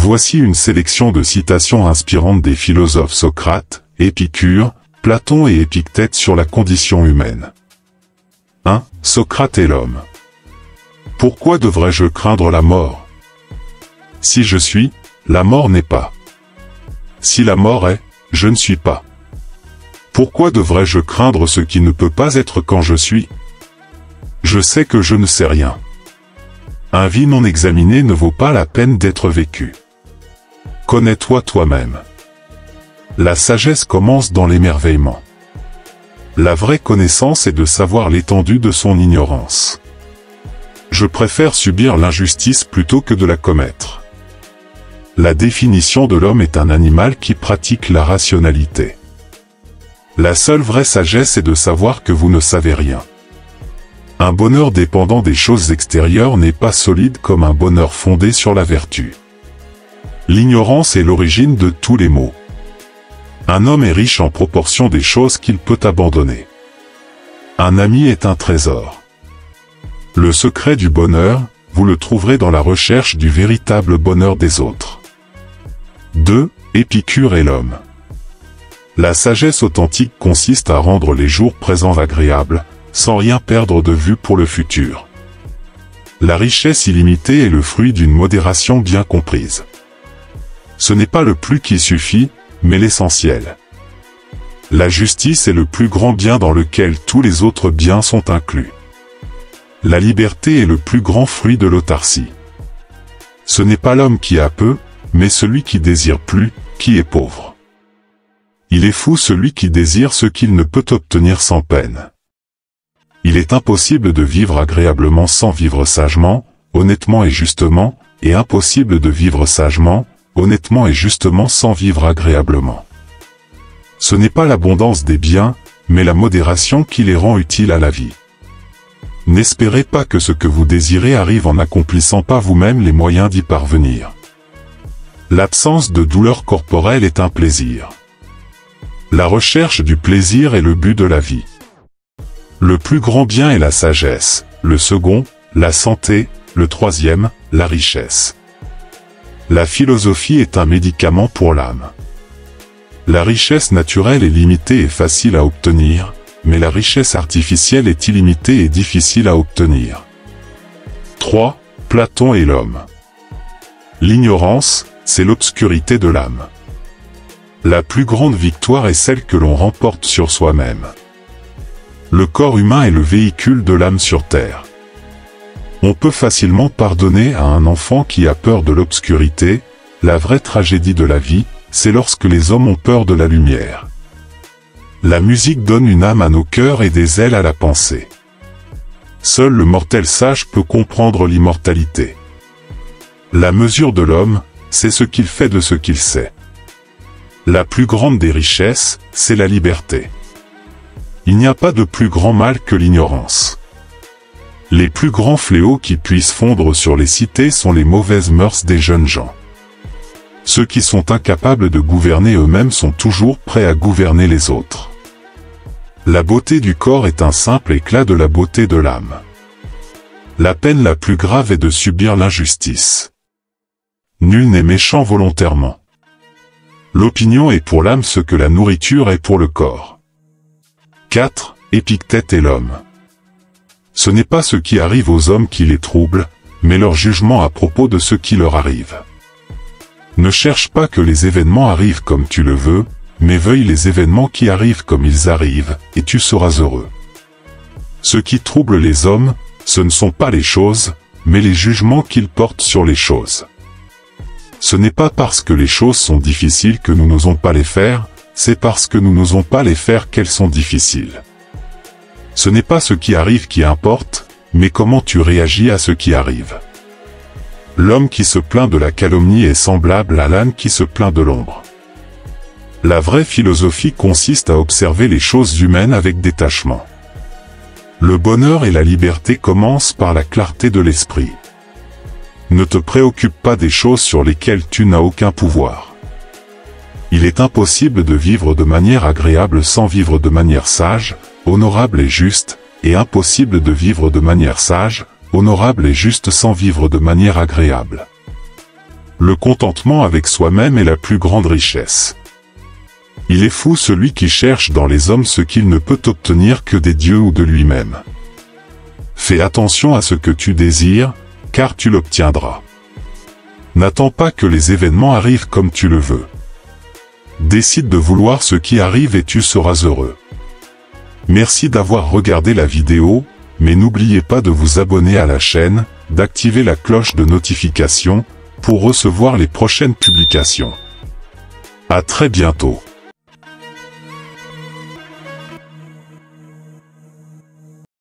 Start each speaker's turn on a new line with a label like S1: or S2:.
S1: Voici une sélection de citations inspirantes des philosophes Socrate, Épicure, Platon et Épictète sur la condition humaine. 1. Socrate et l'homme. Pourquoi devrais-je craindre la mort? Si je suis, la mort n'est pas. Si la mort est, je ne suis pas. Pourquoi devrais-je craindre ce qui ne peut pas être quand je suis? Je sais que je ne sais rien. Un vie non examiné ne vaut pas la peine d'être vécu. Connais-toi toi-même. La sagesse commence dans l'émerveillement. La vraie connaissance est de savoir l'étendue de son ignorance. Je préfère subir l'injustice plutôt que de la commettre. La définition de l'homme est un animal qui pratique la rationalité. La seule vraie sagesse est de savoir que vous ne savez rien. Un bonheur dépendant des choses extérieures n'est pas solide comme un bonheur fondé sur la vertu. L'ignorance est l'origine de tous les maux. Un homme est riche en proportion des choses qu'il peut abandonner. Un ami est un trésor. Le secret du bonheur, vous le trouverez dans la recherche du véritable bonheur des autres. 2. Épicure et l'homme. La sagesse authentique consiste à rendre les jours présents agréables, sans rien perdre de vue pour le futur. La richesse illimitée est le fruit d'une modération bien comprise. Ce n'est pas le plus qui suffit, mais l'essentiel. La justice est le plus grand bien dans lequel tous les autres biens sont inclus. La liberté est le plus grand fruit de l'autarcie. Ce n'est pas l'homme qui a peu, mais celui qui désire plus, qui est pauvre. Il est fou celui qui désire ce qu'il ne peut obtenir sans peine. Il est impossible de vivre agréablement sans vivre sagement, honnêtement et justement, et impossible de vivre sagement, honnêtement et justement sans vivre agréablement. Ce n'est pas l'abondance des biens, mais la modération qui les rend utiles à la vie. N'espérez pas que ce que vous désirez arrive en n'accomplissant pas vous-même les moyens d'y parvenir. L'absence de douleur corporelle est un plaisir. La recherche du plaisir est le but de la vie. Le plus grand bien est la sagesse, le second, la santé, le troisième, la richesse. La philosophie est un médicament pour l'âme. La richesse naturelle est limitée et facile à obtenir, mais la richesse artificielle est illimitée et difficile à obtenir. 3. Platon et l'homme. L'ignorance, c'est l'obscurité de l'âme. La plus grande victoire est celle que l'on remporte sur soi-même. Le corps humain est le véhicule de l'âme sur terre. On peut facilement pardonner à un enfant qui a peur de l'obscurité. La vraie tragédie de la vie, c'est lorsque les hommes ont peur de la lumière. La musique donne une âme à nos cœurs et des ailes à la pensée. Seul le mortel sage peut comprendre l'immortalité. La mesure de l'homme, c'est ce qu'il fait de ce qu'il sait. La plus grande des richesses, c'est la liberté. Il n'y a pas de plus grand mal que l'ignorance. Les plus grands fléaux qui puissent fondre sur les cités sont les mauvaises mœurs des jeunes gens. Ceux qui sont incapables de gouverner eux-mêmes sont toujours prêts à gouverner les autres. La beauté du corps est un simple éclat de la beauté de l'âme. La peine la plus grave est de subir l'injustice. Nul n'est méchant volontairement. L'opinion est pour l'âme ce que la nourriture est pour le corps. 4. Épictète et l'homme. Ce n'est pas ce qui arrive aux hommes qui les trouble, mais leur jugement à propos de ce qui leur arrive. Ne cherche pas que les événements arrivent comme tu le veux, mais veuille les événements qui arrivent comme ils arrivent, et tu seras heureux. Ce qui trouble les hommes, ce ne sont pas les choses, mais les jugements qu'ils portent sur les choses. Ce n'est pas parce que les choses sont difficiles que nous n'osons pas les faire, c'est parce que nous n'osons pas les faire qu'elles sont difficiles. Ce n'est pas ce qui arrive qui importe, mais comment tu réagis à ce qui arrive. L'homme qui se plaint de la calomnie est semblable à l'âne qui se plaint de l'ombre. La vraie philosophie consiste à observer les choses humaines avec détachement. Le bonheur et la liberté commencent par la clarté de l'esprit. Ne te préoccupe pas des choses sur lesquelles tu n'as aucun pouvoir. Il est impossible de vivre de manière agréable sans vivre de manière sage, honorable et juste, et impossible de vivre de manière sage, honorable et juste sans vivre de manière agréable. Le contentement avec soi-même est la plus grande richesse. Il est fou celui qui cherche dans les hommes ce qu'il ne peut obtenir que des dieux ou de lui-même. Fais attention à ce que tu désires, car tu l'obtiendras. N'attends pas que les événements arrivent comme tu le veux. Décide de vouloir ce qui arrive et tu seras heureux. Merci d'avoir regardé la vidéo, mais n'oubliez pas de vous abonner à la chaîne, d'activer la cloche de notification, pour recevoir les prochaines publications. À très bientôt.